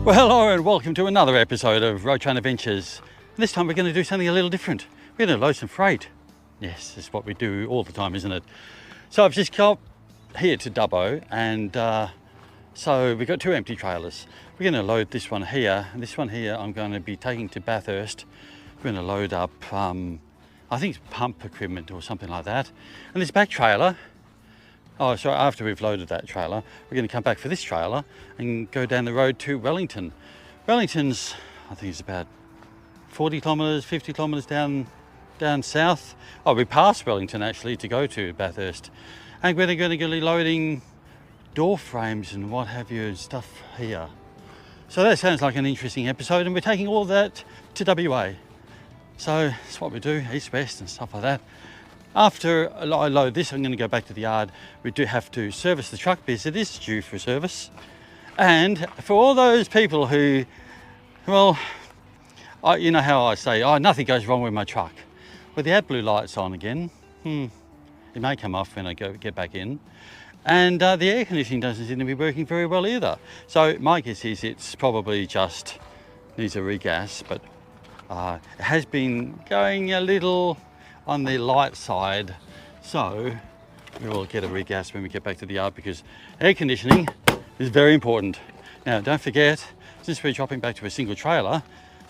Well, hello and welcome to another episode of Road Train Adventures. This time we're going to do something a little different. We're going to load some freight. Yes, that's what we do all the time, isn't it? So I've just got here to Dubbo, and so we've got two empty trailers. We're going to load this one here, and this one here I'm going to be taking to Bathurst. We're going to load up, I think it's pump equipment or something like that. And this back trailer, after we've loaded that trailer, we're going to come back for this trailer and go down the road to Wellington. Wellington's, I think it's about 40 kilometres, 50 kilometres down south. Oh, we passed Wellington actually to go to Bathurst. And we're going to be loading door frames and what have you and stuff here. So that sounds like an interesting episode, and we're taking all of that to WA. So that's what we do, east, west and stuff like that. After I load this, I'm going to go back to the yard. We do have to service the truck because it is due for service. And for all those people who, well, you know how I say, nothing goes wrong with my truck. Well, the AdBlue light's on again. It may come off when I get back in. And the air conditioning doesn't seem to be working very well either. So my guess is it's probably just needs a regas, but it has been going a little on the light side, so we will get a regas when we get back to the yard, because air conditioning is very important. Now don't forget, since we're dropping back to a single trailer,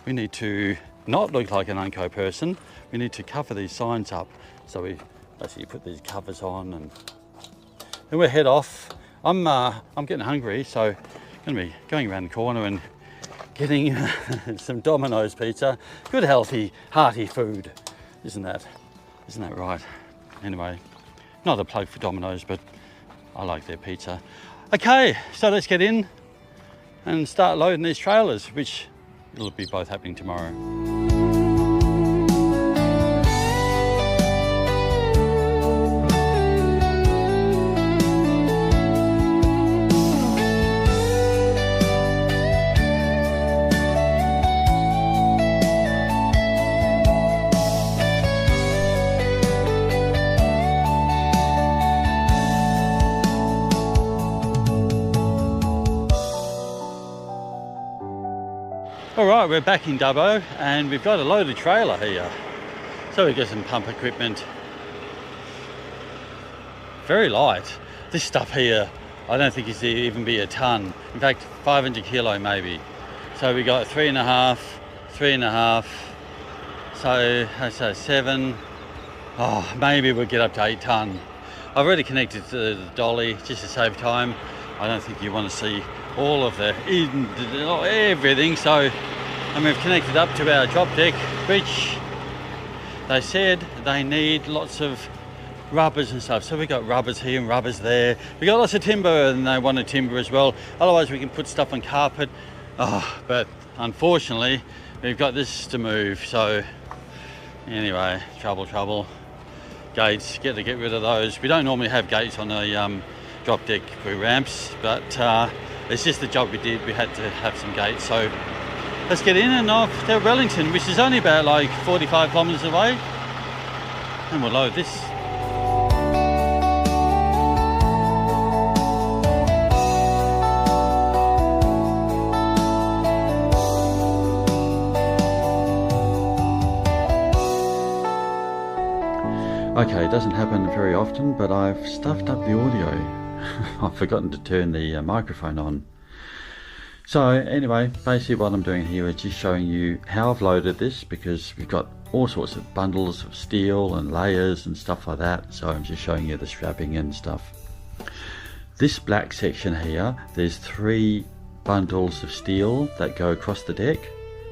we need to not look like an unco person. We need to cover these signs up. So we basically put these covers on, and then we'll head off. I'm getting hungry, so I'm going to be going around the corner and getting some Domino's pizza. Good, healthy, hearty food, isn't that right? Anyway, not a plug for Domino's, but I like their pizza. Okay, so let's get in and start loading these trailers, which will be both happening tomorrow. Alright, we're back in Dubbo and we've got a loaded trailer here. So we've got some pump equipment. Very light. This stuff here, I don't think it's even be a ton. In fact, 500 kilo maybe. So we got 3.5. So that's 7. Maybe we'll get up to 8 ton. I've already connected to the dolly just to save time. I don't think you want to see all of everything, and we've connected up to our drop deck, which they said they need lots of rubbers and stuff. So we got rubbers here and rubbers there. We got lots of timber, and they wanted timber as well. Otherwise we can put stuff on carpet. But unfortunately we've got this to move. So anyway, trouble. Gates, get rid of those. We don't normally have gates on a drop deck crew ramps, but it's just the job we did. We had to have some gates. So let's get in and off to Wellington, which is only about like 45 kilometres away, and we'll load this. Okay, it doesn't happen very often, but I've stuffed up the audio. I've forgotten to turn the microphone on. So anyway, basically what I'm doing here is just showing you how I've loaded this, because we've got all sorts of bundles of steel and layers and stuff like that. So I'm just showing you the strapping and stuff. This black section here, there's 3 bundles of steel that go across the deck,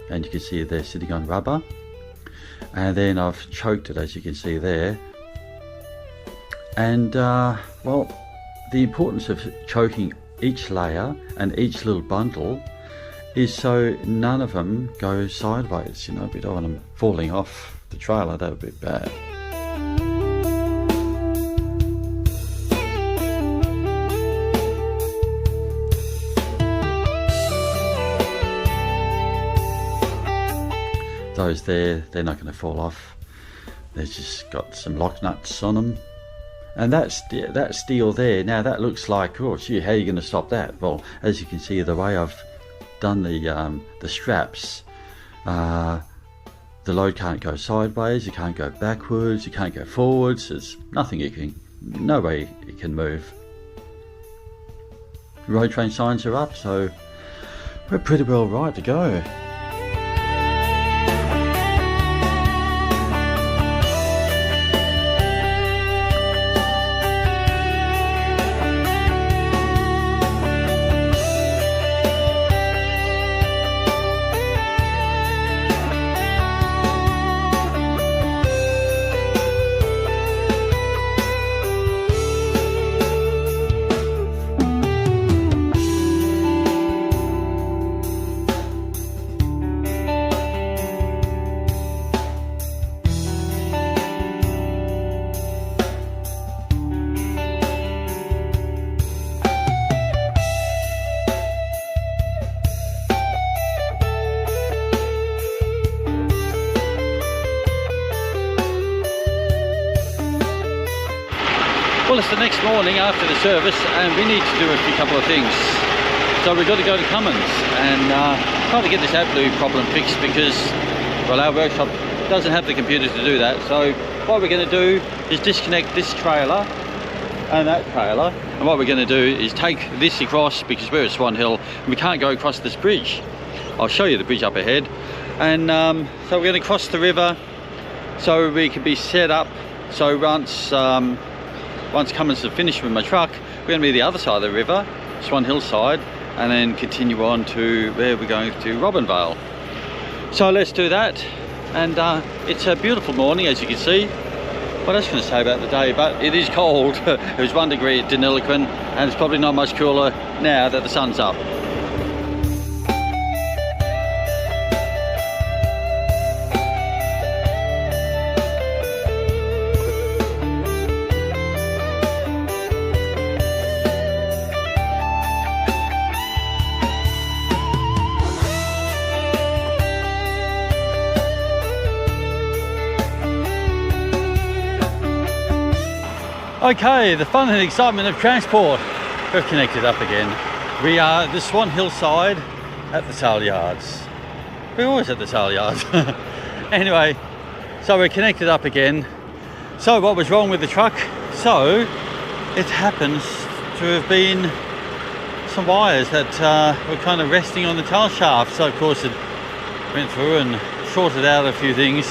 and you can see they're sitting on rubber. And then I've choked it, as you can see there. And well, the importance of choking each layer and each little bundle is so none of them go sideways. You know, we don't want them falling off the trailer. That would be bad. Those there, they're not going to fall off. They've just got some lock nuts on them. And that steel there, now that looks like, oh gee, how are you going to stop that? Well, as you can see, the way I've done the straps. The load can't go sideways, it can't go backwards, it can't go forwards. There's nothing no way it can move. Road train signs are up, so we're pretty well right to go. Well, it's the next morning after the service and we need to do a couple of things. So we've got to go to Cummins and try to get this AdBlue problem fixed because, well, our workshop doesn't have the computer to do that. So what we're going to do is disconnect this trailer and that trailer, and what we're going to do is take this across because we're at Swan Hill and we can't go across this bridge. I'll show you the bridge up ahead. And so we're going to cross the river so we can be set up. So once Cummins is finished with my truck, we're going to be the other side of the river, Swan Hill side, and then continue on to where we're going to Robinvale. So let's do that. And it's a beautiful morning, as you can see. What else can I say about the day? But it is cold. It was 1 degree at Deniliquin, and it's probably not much cooler now that the sun's up. Okay, the fun and excitement of transport. We've connected up again. We are the Swan Hill side at the sale yards. We're always at the sale yards. Anyway, so we're connected up again. So what was wrong with the truck? So it happens to have been some wires that were kind of resting on the tail shaft. So of course it went through and sorted out a few things,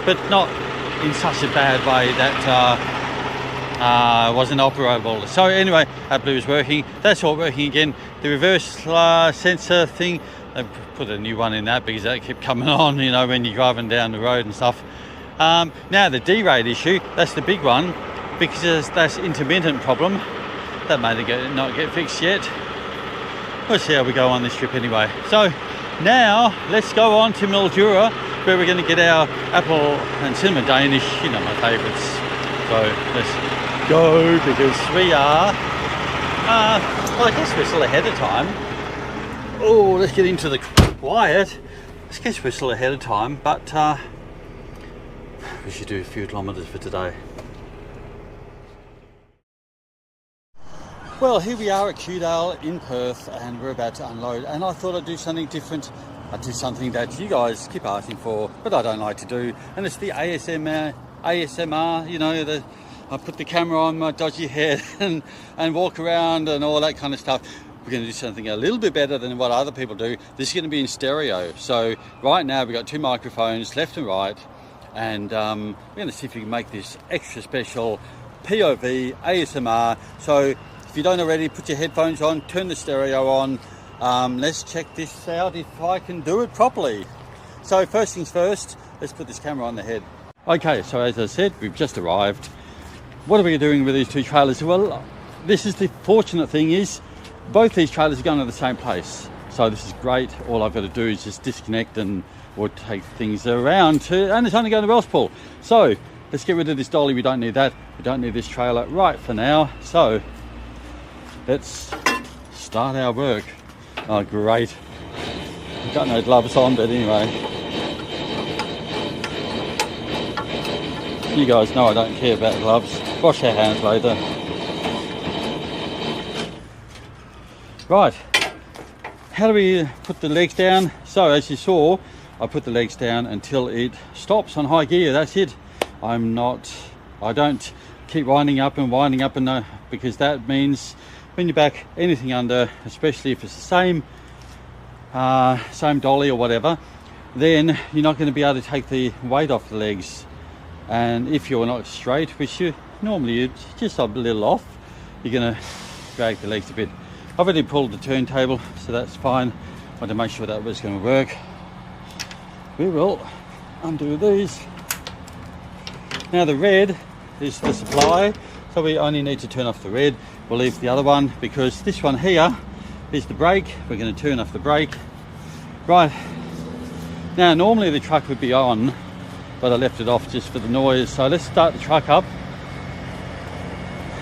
but not in such a bad way that wasn't operable. So anyway, AdBlue is working. That's all working again. The reverse sensor thing, they put a new one in that because that kept coming on, you know, when you're driving down the road and stuff. Now the D-rate issue, that's the big one because that's intermittent problem. That may not get fixed yet. We'll see how we go on this trip anyway. So now let's go on to Mildura, where we're going to get our apple and cinnamon Danish, you know, my favourites. So let's go because we are, well, I guess we're still ahead of time. Oh, let's get into the quiet. I guess we're still ahead of time, but we should do a few kilometres for today. Well, here we are at Kewdale in Perth and we're about to unload, and I thought I'd do something different. I'd do something that you guys keep asking for, but I don't like to do, and it's the ASMR, you know, I put the camera on my dodgy head and walk around and all that kind of stuff. We're going to do something a little bit better than what other people do. This is going to be in stereo. So right now we've got 2 microphones, left and right, and we're going to see if we can make this extra special POV ASMR. So if you don't already, put your headphones on, turn the stereo on. Let's check this out if I can do it properly. So first things first, let's put this camera on the head. Okay, so as I said, we've just arrived. What are we doing with these 2 trailers? Well, this is the fortunate thing is both these trailers are going to the same place. So this is great. All I've got to do is just disconnect and or take things around and it's only going to Wellspool. So let's get rid of this dolly. We don't need that. We don't need this trailer right for now. So let's start our work. Oh, great. I've got no gloves on, but anyway. You guys know I don't care about gloves. Wash your hands later. Right. how do we put the legs down? So as you saw, I put the legs down until it stops on high gear. That's it. I don't keep winding up and because that means when you back anything under, especially if it's the same dolly or whatever, then you're not going to be able to take the weight off the legs. And if you're not straight, which you normally just a little off, you're going to drag the legs a bit. I've already pulled the turntable, so that's fine. I want to make sure that was going to work. We will undo these. Now the red is the supply, so we only need to turn off the red. We'll leave the other one because this one here is the brake. We're going to turn off the brake. Right, now normally the truck would be on, but I left it off just for the noise. So let's start the truck up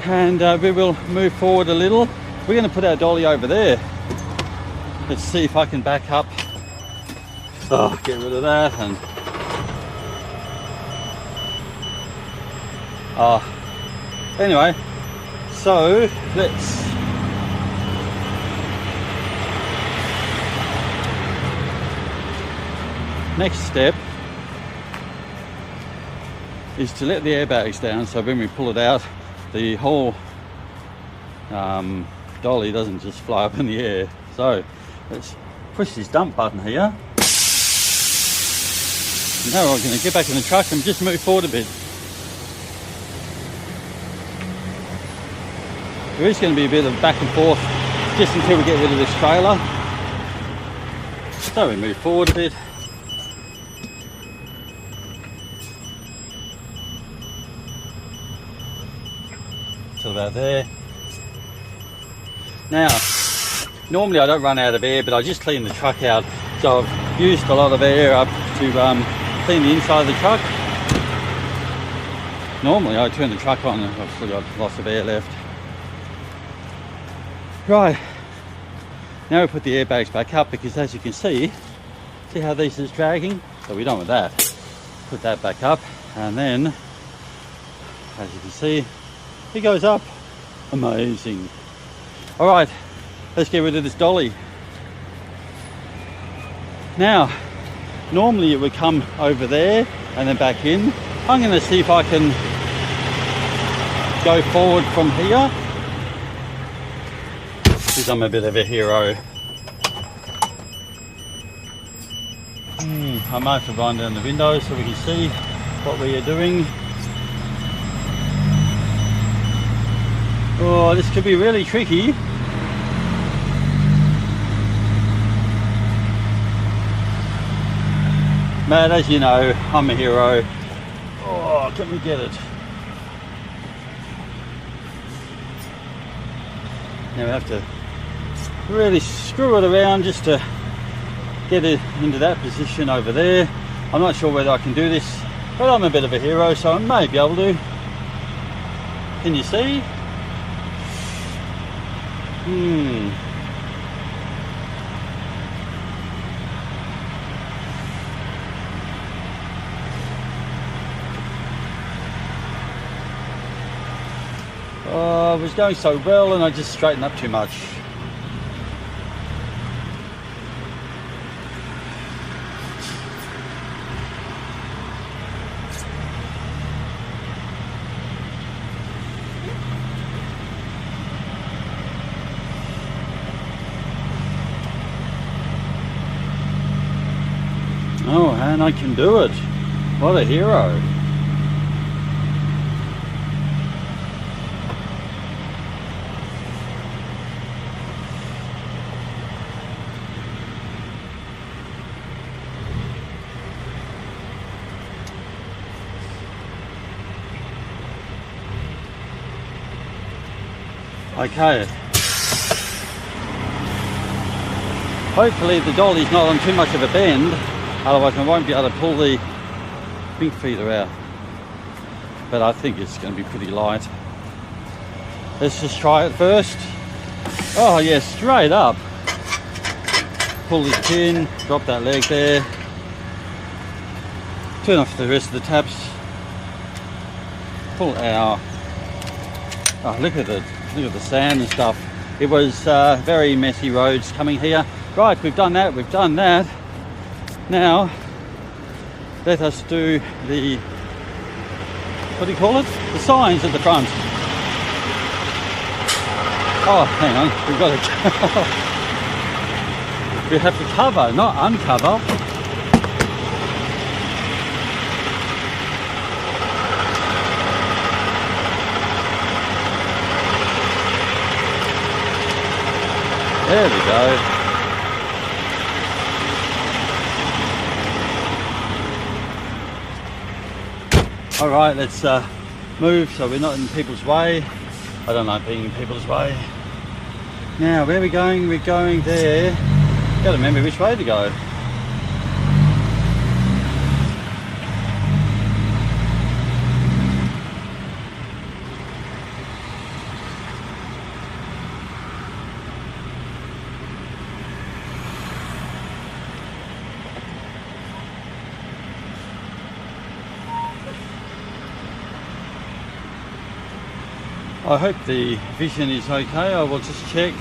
and we will move forward a little. We're going to put our dolly over there. Let's see if I can back up. Oh, get rid of that. And anyway, so let's next step is to let the airbags down, so when we pull it out, the whole dolly doesn't just fly up in the air. So let's push this dump button here. Now we're going to get back in the truck and just move forward a bit. There is going to be a bit of back and forth just until we get rid of this trailer. So we move forward a bit. Till about there. Now, normally I don't run out of air, but I just clean the truck out. So I've used a lot of air up to clean the inside of the truck. Normally I turn the truck on and I've still got lots of air left. Right, now we put the airbags back up because as you can see how this is dragging? So we're done with that. Put that back up and then, as you can see, it goes up. Amazing. All right, let's get rid of this dolly. Now, normally it would come over there and then back in. I'm going to see if I can go forward from here, because I'm a bit of a hero. I might have to wind down the window so we can see what we are doing. Oh, this could be really tricky. Matt, as you know, I'm a hero. Oh, can we get it? Now we have to really screw it around just to get it into that position over there. I'm not sure whether I can do this, but I'm a bit of a hero, so I may be able to. Can you see? Oh, it was going so well and I just straightened up too much. Oh, and I can do it. What a hero. Okay. Hopefully the dolly's not on too much of a bend, otherwise I won't be able to pull the wing feeder out. But I think it's going to be pretty light. Let's just try it first. Oh yeah, straight up. Pull this pin, drop that leg there. Turn off the rest of the taps. Pull our... Oh, look at it. Look at the sand and stuff. It was very messy roads coming here, Right, we've done that, we've done that. Now, let us do the, what do you call it? The signs at the front. Oh, hang on, we've got to, we have to cover, not uncover. There we go. All right, let's move so we're not in people's way. I don't like being in people's way. Now, where are we going? We're going there. Got to remember which way to go. I hope the vision is okay. I will just check.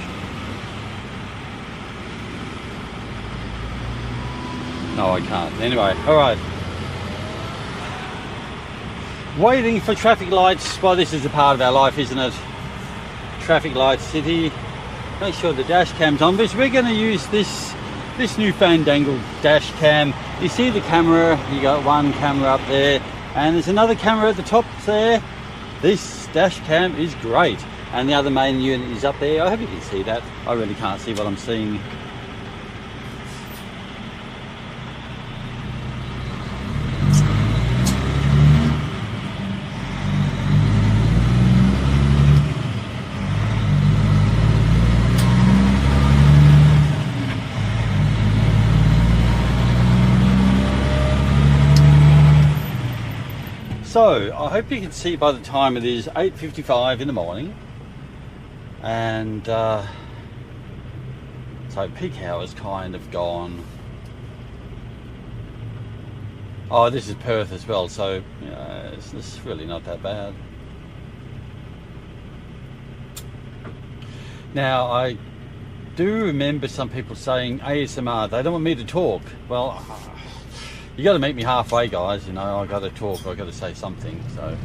No, I can't. Anyway, all right. Waiting for traffic lights. Well, this is a part of our life, isn't it? Traffic light city. Make sure the dash cam's on, because we're going to use this new fandangled dash cam. You see the camera, you got one camera up there, and there's another camera at the top there. This dash cam is great, and the other main unit is up there. I hope you can see that. I really can't see what I'm seeing. So, I hope you can see by the time it is 8:55 in the morning, and so peak hour's kind of gone. Oh, this is Perth as well, so you know, it's really not that bad. Now, I do remember some people saying ASMR, they don't want me to talk. Well, you got to meet me halfway, guys. You know, I got to talk. I got to say something. So,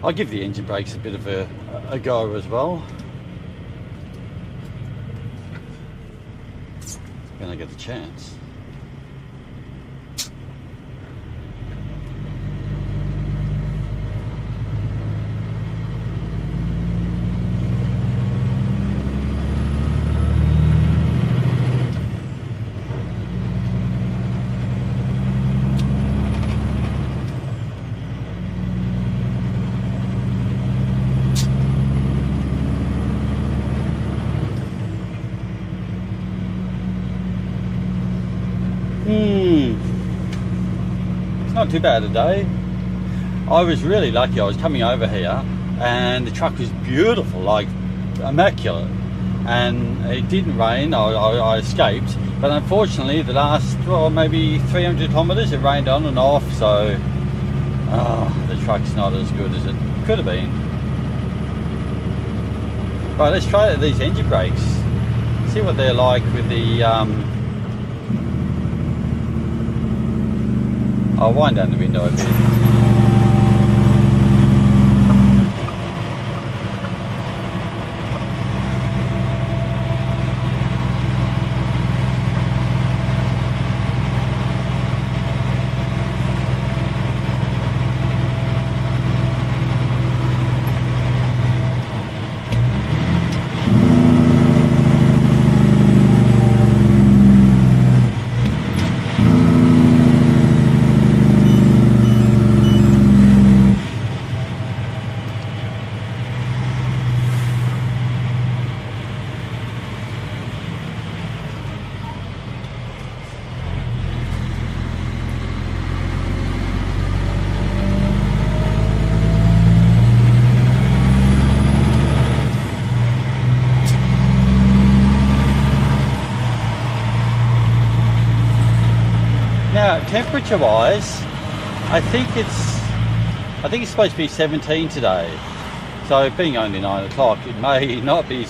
I'll give the engine brakes a bit of a go as well. When I get the chance. It's not too bad a day. I was really lucky. I was coming over here and the truck was beautiful, like immaculate, and it didn't rain. I escaped, but unfortunately the last, well, maybe 300 kilometres it rained on and off, so the truck's not as good as it could have been. Right, let's try these engine brakes, see what they're like with the I'll wind down the window a bit. temperature wise, I think it's supposed to be 17 today. So being only 9 o'clock, it may not be,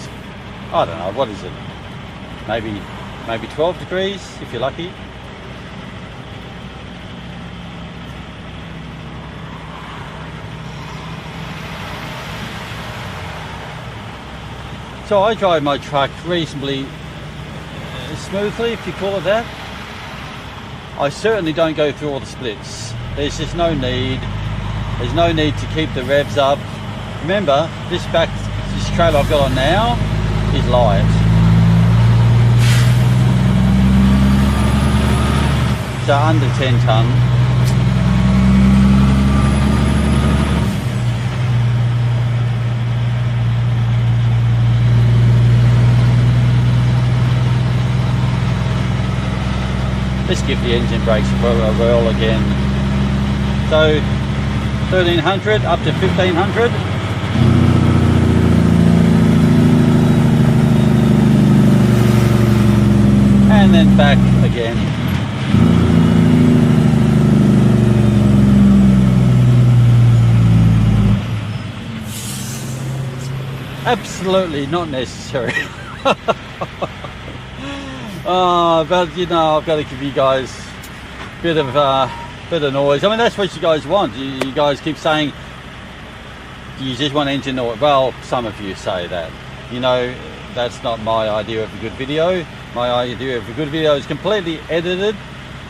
I don't know, what is it? Maybe 12 degrees if you're lucky. So I drive my truck reasonably smoothly, if you call it that. I certainly don't go through all the splits. There's just no need. There's no need to keep the revs up. Remember, this trailer I've got on now is light. So under 10 tonne. Let's give the engine brakes a whirl again. So 1300 up to 1500. And then back again. Absolutely not necessary. But you know, I've got to give you guys a bit of noise. I mean, that's what you guys want. You guys keep saying you just want engine noise. Well, some of you say that. You know, that's not my idea of a good video. My idea of a good video is completely edited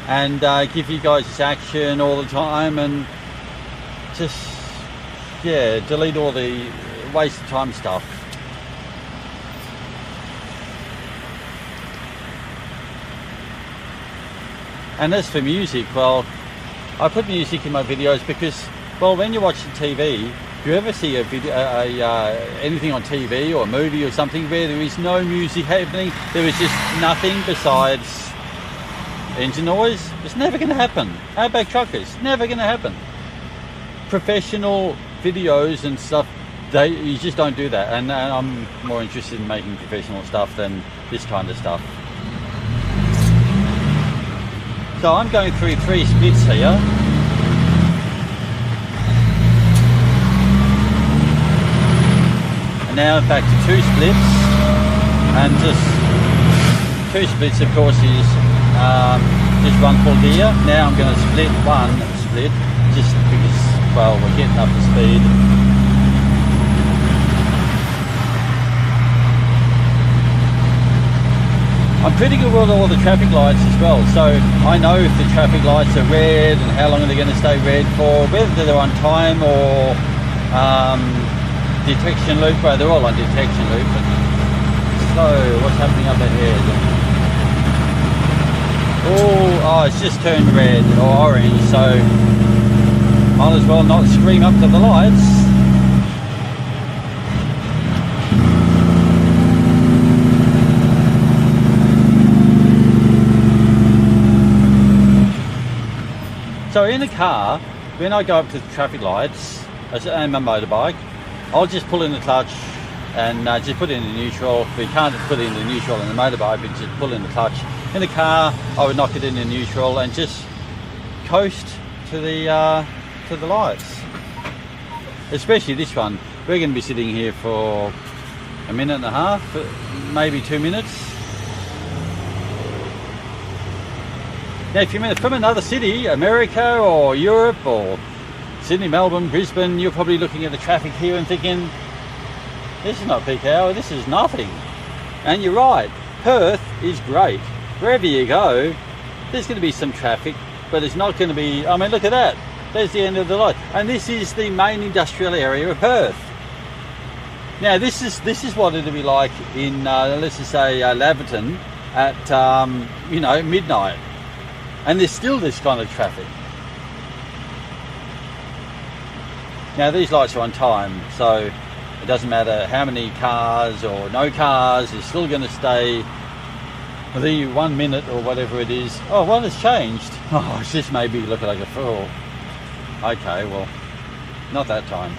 and give you guys this action all the time, and just, yeah, delete all the waste of time stuff. And as for music, well, I put music in my videos because, well, when you're watching TV, if you ever see a video, anything on TV or a movie or something where there is no music happening, there is just nothing besides engine noise, it's never going to happen. Outback truckers, never going to happen. Professional videos and stuff, you just don't do that. And I'm more interested in making professional stuff than this kind of stuff. So I'm going through 3 splits here. And now back to 2 splits. And just 2 splits, of course, is just one full gear. Now I'm going to split one split just because, well, we're getting up to speed. I'm pretty good with all the traffic lights as well, so I know if the traffic lights are red and how long are they going to stay red for, whether they're on time or detection loop. Well, they're all on detection loop. But so what's happening up ahead? Oh, it's just turned red or orange, so might as well not scream up to the lights. So in a car, when I go up to the traffic lights and my motorbike, I'll just pull in the clutch and just put it in the neutral. We can't put it in the neutral in the motorbike, but just pull in the clutch. In the car, I would knock it in the neutral and just coast to the lights. Especially this one, we're going to be sitting here for a minute and a half, maybe 2 minutes. Now, if you're from another city, America or Europe or Sydney, Melbourne, Brisbane, you're probably looking at the traffic here and thinking, this is not peak hour, this is nothing. And you're right, Perth is great. Wherever you go, there's going to be some traffic, but it's not going to be, I mean, look at that. There's the end of the light. And this is the main industrial area of Perth. Now, this is what it'll be like in, let's just say, Laverton at, you know, midnight. And there's still this kind of traffic. Now these lights are on time, so it doesn't matter how many cars or no cars, it's still going to stay the 1 minute or whatever it is. Oh, one has changed. Oh, it's just made me look like a fool. Okay, well, not that time.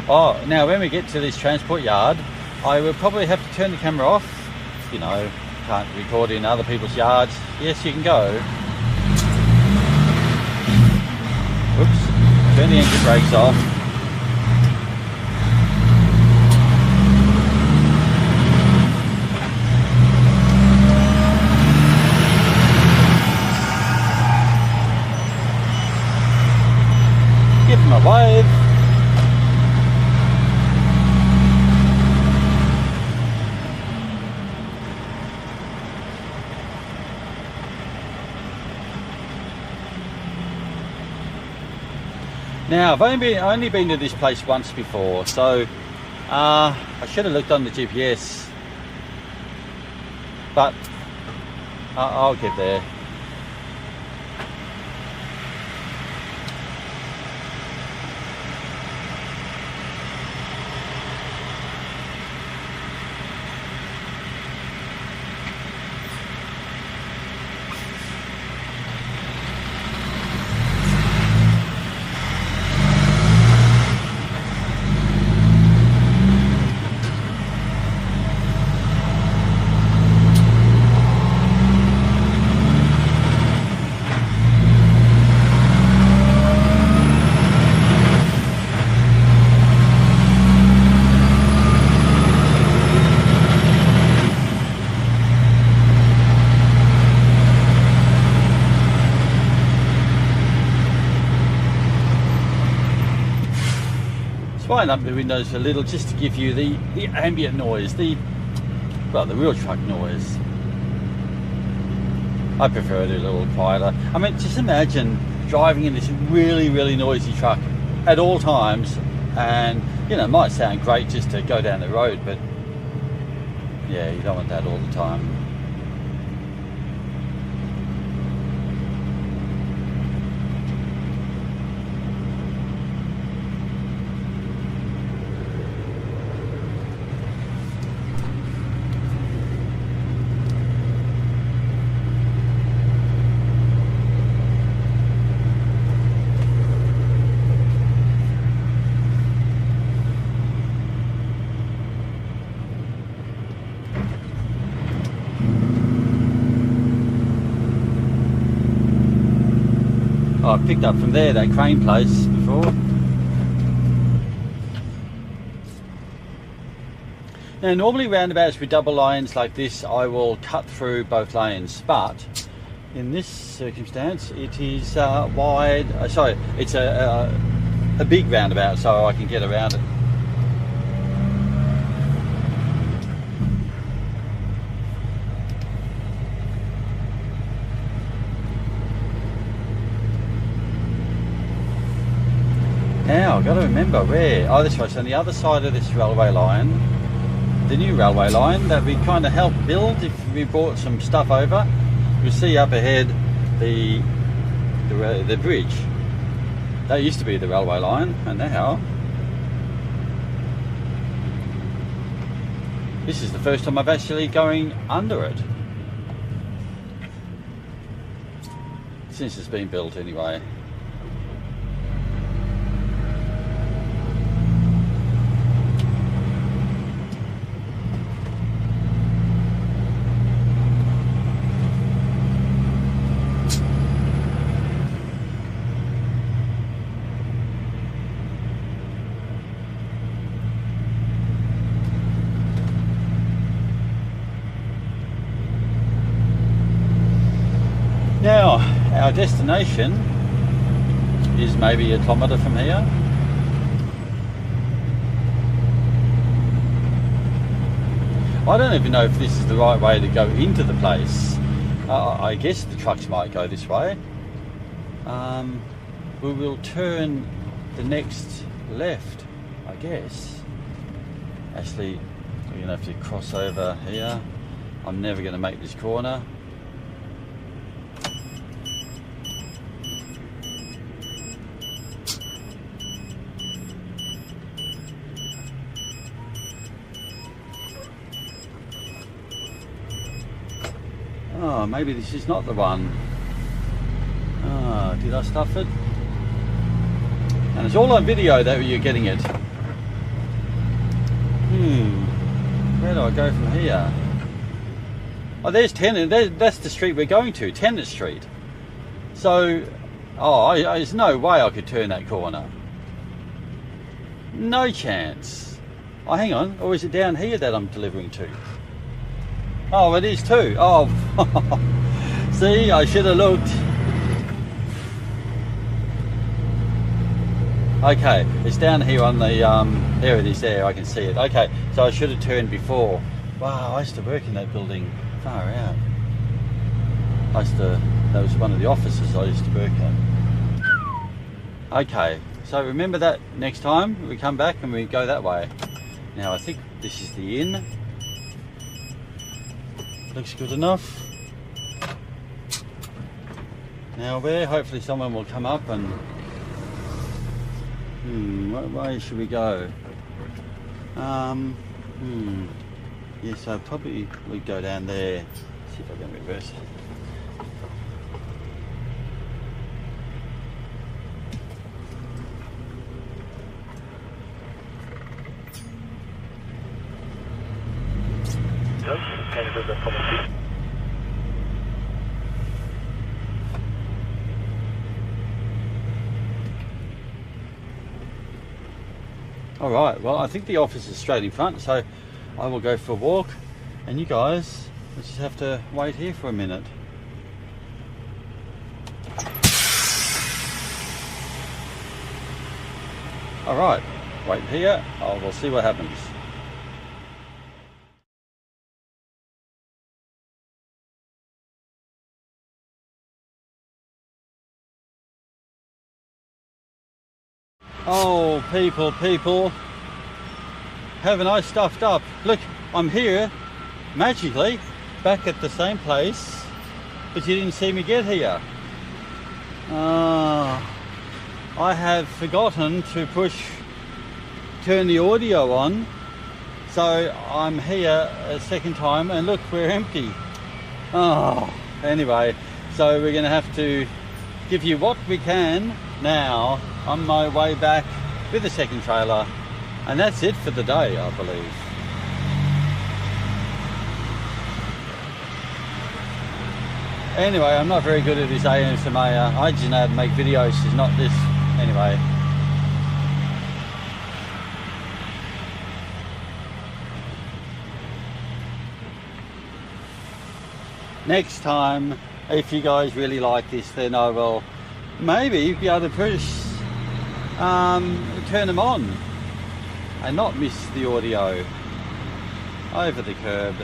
Oh, now when we get to this transport yard, I will probably have to turn the camera off. You know, can't record in other people's yards. Yes, you can go. Whoops, turn the engine brakes off. Give him a wave. Now, I've only been to this place once before, so I should have looked on the GPS, but I'll get there. Wind up the windows a little just to give you the ambient noise, the real truck noise. I prefer it a little quieter. I mean, just imagine driving in this really, really noisy truck at all times, and you know, it might sound great just to go down the road, but yeah, you don't want that all the time. I picked up from there that crane place before. Now normally roundabouts with double lanes like this I will cut through both lanes, but in this circumstance it is wide, it's a big roundabout, so I can get around it. Now, I've got to remember where. Oh, this way. So on the other side of this railway line, the new railway line that we kind of helped build, if we brought some stuff over, you'll see up ahead the bridge. That used to be the railway line, and now this is the first time I've actually going under it. Since it's been built anyway. Now, our destination is maybe a kilometre from here. I don't even know if this is the right way to go into the place. I guess the trucks might go this way. We will turn the next left, I guess. Actually, we're going to have to cross over here. I'm never going to make this corner. Oh, maybe this is not the one. Oh, did I stuff it? And it's all on video that you're getting it. Where do I go from here? Oh, there's Tennant. That's the street we're going to, Tennant Street. So, there's no way I could turn that corner. No chance. Oh, hang on. Or is it down here that I'm delivering to? Oh, it is too. Oh, see, I should have looked. Okay, it's down here on the, there it is there, I can see it. Okay, so I should have turned before. Wow, I used to work in that building. Far out. That was one of the offices I used to work at. Okay, so remember that next time we come back and we go that way. Now I think this is the inn. Looks good enough. Now where? Hopefully someone will come up and... what way should we go? Yeah, so probably we go down there. See if I can reverse it. All right, well, I think the office is straight in front, so I will go for a walk, and you guys will just have to wait here for a minute. All right, wait here. We'll see what happens. Oh, people, haven't I stuffed up? Look, I'm here, magically, back at the same place, but you didn't see me get here. I have forgotten to turn the audio on, so I'm here a second time, and look, we're empty. Anyway, so we're going to have to give you what we can now on my way back with the second trailer, and that's it for the day, I believe. Anyway, I'm not very good at this ASMR. I just know how to make videos, it's not this. Anyway. Next time, if you guys really like this, then I will maybe be able to turn them on and not miss the audio over the curb.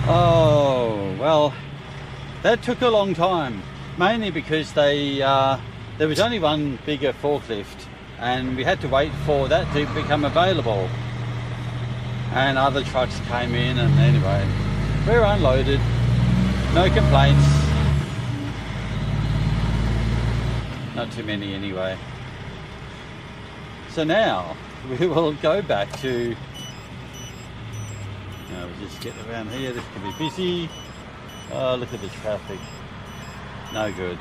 Oh, well, that took a long time, mainly because there was only one bigger forklift, and we had to wait for that to become available, and other trucks came in, and anyway, we're unloaded, no complaints, not too many anyway. So now we will go back to, we'll just get around here. This can be busy. Oh, look at the traffic, no good.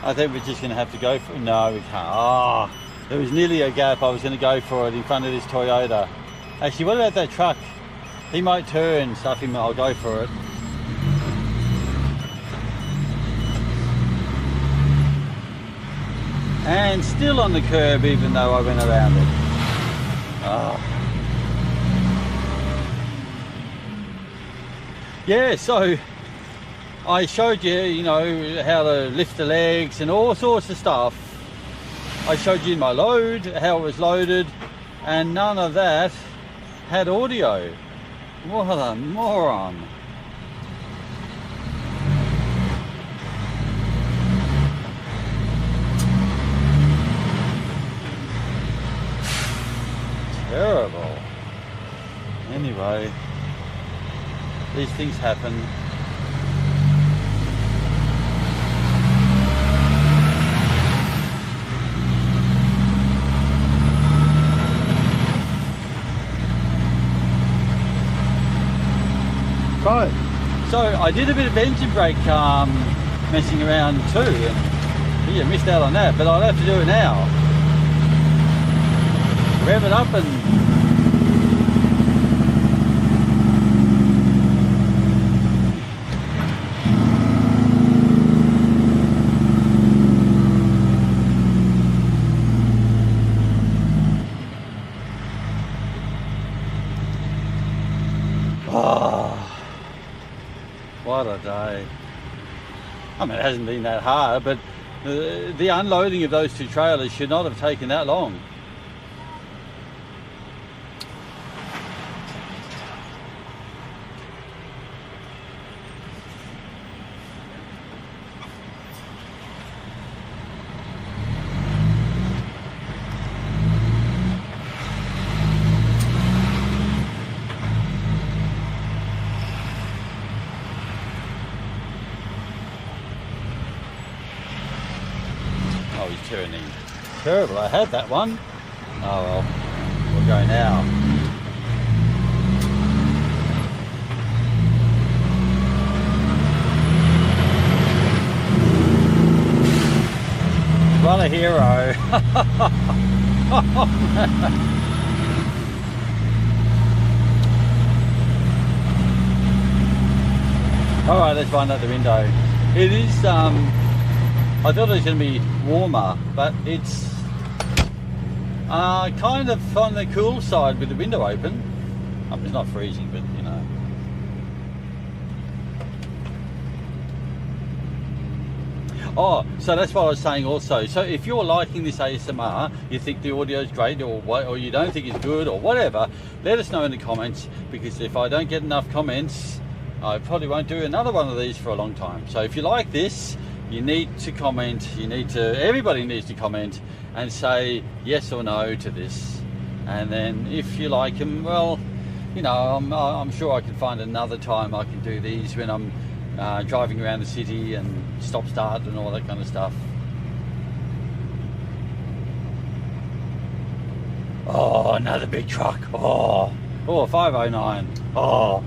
I think we're just going to have to go for it. No, we can't. There was nearly a gap. I was going to go for it in front of this Toyota. Actually, what about that truck? He might turn, stuff him, I'll go for it. And still on the curb, even though I went around it. Yeah, so I showed you, how to lift the legs and all sorts of stuff. I showed you my load, how it was loaded, and none of that had audio. What a moron. Terrible. Anyway, these things happen. both. So I did a bit of engine brake messing around too, and yeah, missed out on that, but I'll have to do it now. Rev it up and what a day. I mean, it hasn't been that hard, but the unloading of those two trailers should not have taken that long. Oh, he's turning terrible. I had that one. Oh well, we'll go now. What a hero. Alright, let's find out the window. It is, I thought it was going to be warmer, but it's kind of on the cool side with the window open. I mean, it's not freezing, but you know. Oh, so that's what I was saying also. So if you're liking this ASMR, you think the audio is great, or you don't think it's good, or whatever, let us know in the comments, because if I don't get enough comments, I probably won't do another one of these for a long time. So if you like this, you need to comment. Everybody needs to comment and say yes or no to this. And then if you like them, well, you know, I'm sure I can find another time I can do these when I'm driving around the city and stop start and all that kind of stuff. Oh, another big truck. Oh, 509. Oh.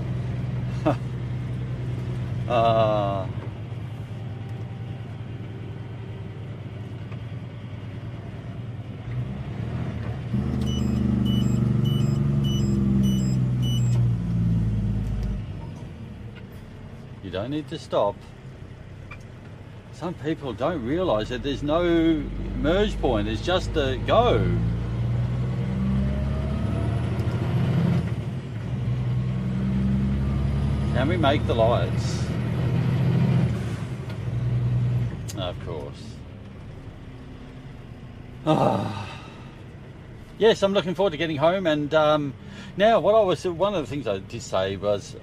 You don't need to stop. Some people don't realise that there's no merge point, it's just a go. Can we make the lights? Of course. Yes, I'm looking forward to getting home. And now, one of the things I did say was,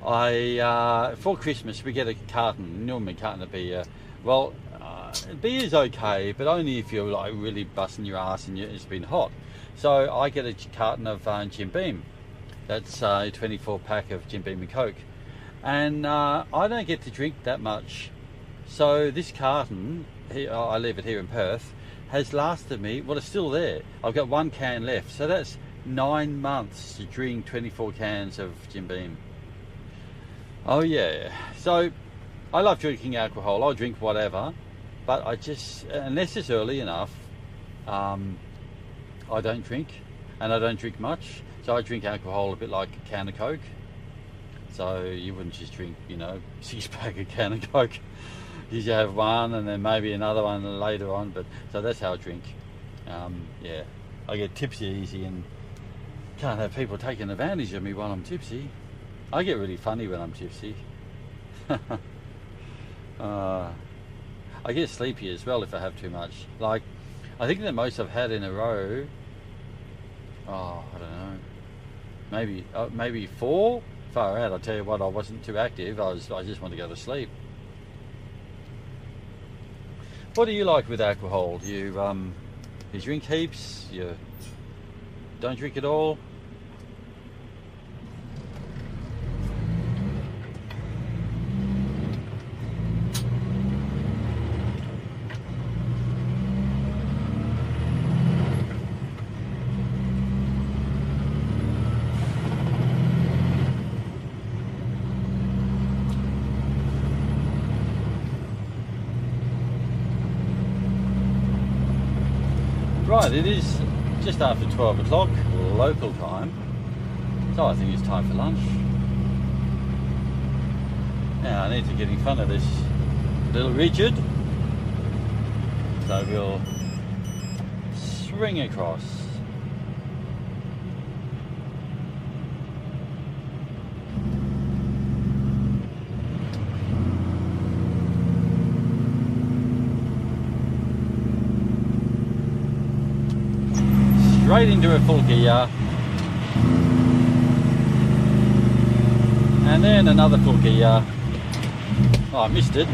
for Christmas we get a carton, normally a carton of beer. Well, beer's okay, but only if you're like really busting your ass and it's been hot. So I get a carton of Jim Beam. That's a 24 pack of Jim Beam and Coke, and I don't get to drink that much. So this carton, I leave it here in Perth, has lasted me, well, it's still there. I've got one can left, so that's 9 months to drink 24 cans of Jim Beam. Oh yeah, so I love drinking alcohol. I'll drink whatever, but I just, unless it's early enough, I don't drink, and I don't drink much. So I drink alcohol a bit like a can of Coke. So you wouldn't just drink, you know, 6-pack of can of Coke. You just have one and then maybe another one later on. But so that's how I drink. Yeah, I get tipsy easy and can't have people taking advantage of me while I'm tipsy. I get really funny when I'm tipsy. I get sleepy as well if I have too much. Like, I think the most I've had in a row, I don't know, maybe 4. Far out. I'll tell you what, I wasn't too active. I just wanted to go to sleep. What do you like with alcohol? You drink heaps? You don't drink at all? Right, it is just after 12 o'clock local time, so I think it's time for lunch. Now I need to get in front of this little rigid, so we'll swing across. Straight into a full gear, and then another full gear. Oh, I missed it.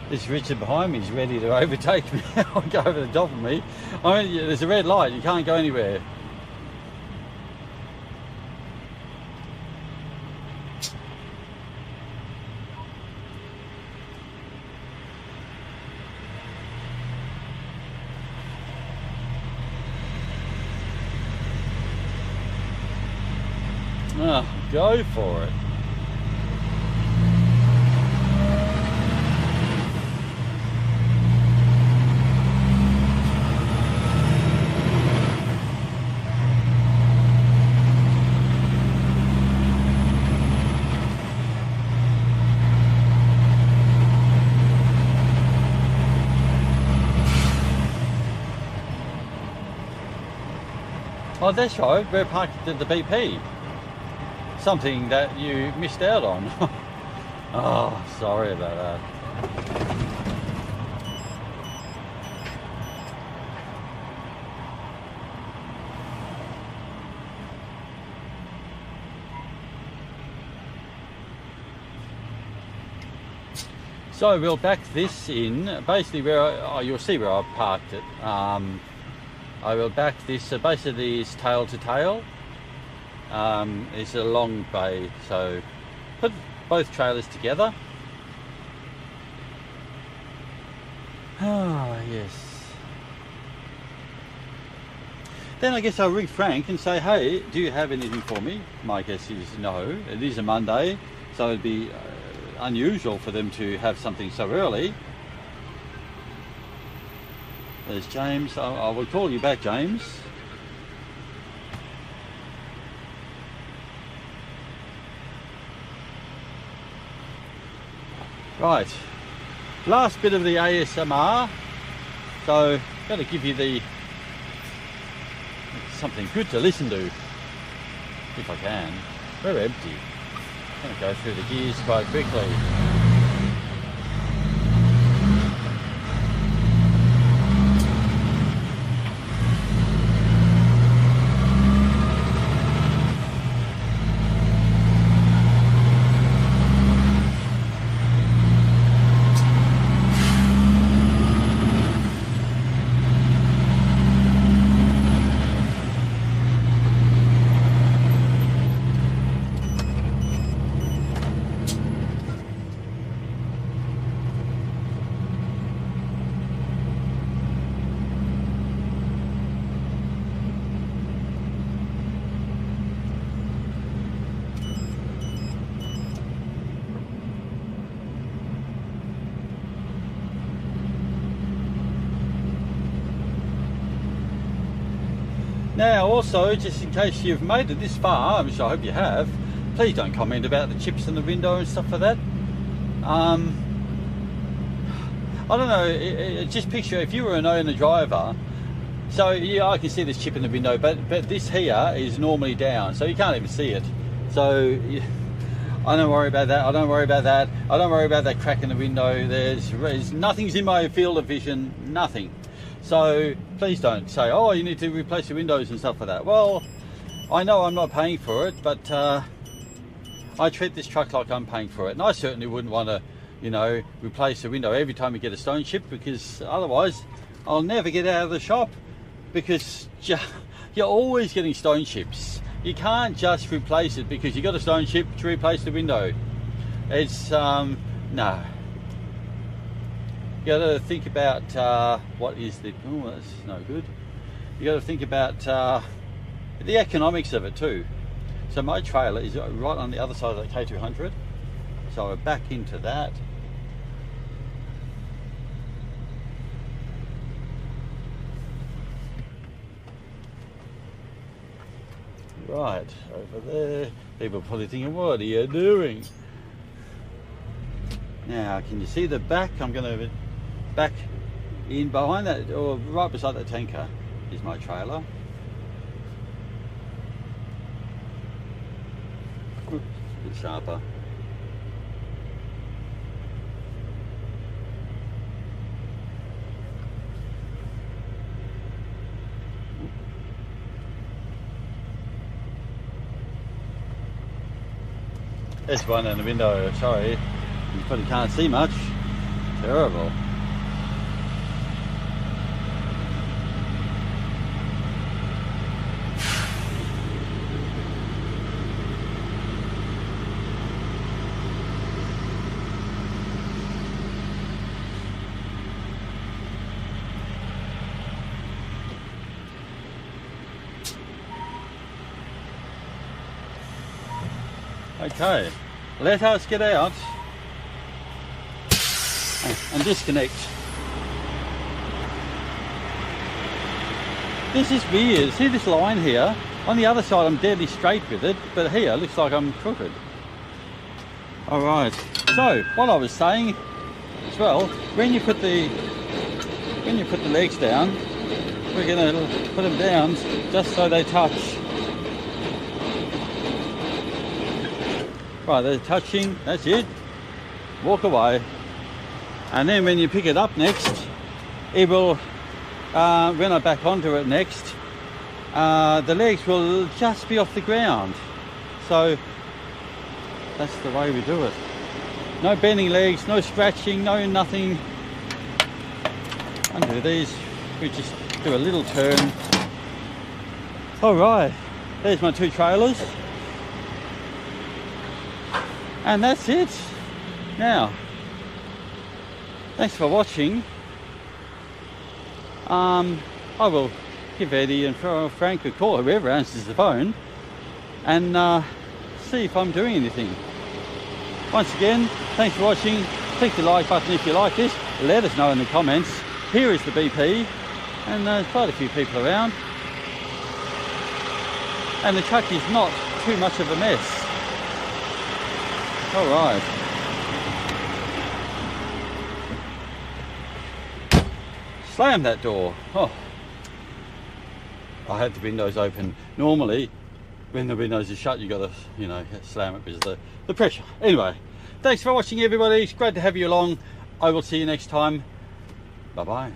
This Richard behind me is ready to overtake me or go over the top of me. I mean, there's a red light, you can't go anywhere. Oh, go for it. Oh, that's right, we're parked at the BP. Something that you missed out on. Oh, sorry about that. So we'll back this in, basically where you'll see where I've parked it. I will back this, so basically it's tail to tail. It's a long bay, so put both trailers together. Ah, yes. Then I guess I'll ring Frank and say, hey, do you have anything for me? My guess is no. It is a Monday, so it'd be unusual for them to have something so early. There's James. I will call you back, James. Right, last bit of the ASMR. So, got to give you something good to listen to, if I can. We're empty. I'm going to go through the gears quite quickly. Now also, just in case you've made it this far, which I hope you have, please don't comment about the chips in the window and stuff like that. I don't know, just picture if you were an owner driver, so yeah, I can see this chip in the window, but this here is normally down, so you can't even see it. So I don't worry about that, I don't worry about that, I don't worry about that crack in the window. There's nothing's in my field of vision, nothing. So please don't say, oh, you need to replace your windows and stuff like that. Well, I know I'm not paying for it, but I treat this truck like I'm paying for it. And I certainly wouldn't want to, you know, replace the window every time we get a stone chip, because otherwise I'll never get out of the shop, because you're always getting stone chips. you can't just replace it because you got a stone chip to replace the window. It's no. You got to think about what is the. Oh, that's no good. You got to think about the economics of it too. So my trailer is right on the other side of the K200. So I back into that. Right, over there. People are probably thinking, what are you doing? Now, can you see the back? I'm going to back in behind that, or right beside that tanker is my trailer. Oops, a bit sharper. There's one in the window, sorry. You probably can't see much. Terrible. Okay, let us get out and disconnect. This is weird. See this line here? On the other side I'm deadly straight with it, but here it looks like I'm crooked. Alright, so what I was saying as well, when you put the legs down, we're going to put them down just so they touch. Right, they're touching, that's it. Walk away. And then when you pick it up next, it will, when I back onto it next, the legs will just be off the ground. So, that's the way we do it. No bending legs, no scratching, no nothing. Undo these, we just do a little turn. Alright, there's my two trailers. And that's it. Now, thanks for watching. I will give Eddie and Frank a call, whoever answers the phone, and see if I'm doing anything. Once again, thanks for watching. Click the like button if you like this. Let us know in the comments. Here is the BP, and there's quite a few people around. And the truck is not too much of a mess. All right. Slam that door. Oh, I had the windows open. Normally, when the windows are shut, you got to, you know, slam it because of the pressure. Anyway, thanks for watching, everybody. It's great to have you along. I will see you next time. Bye bye.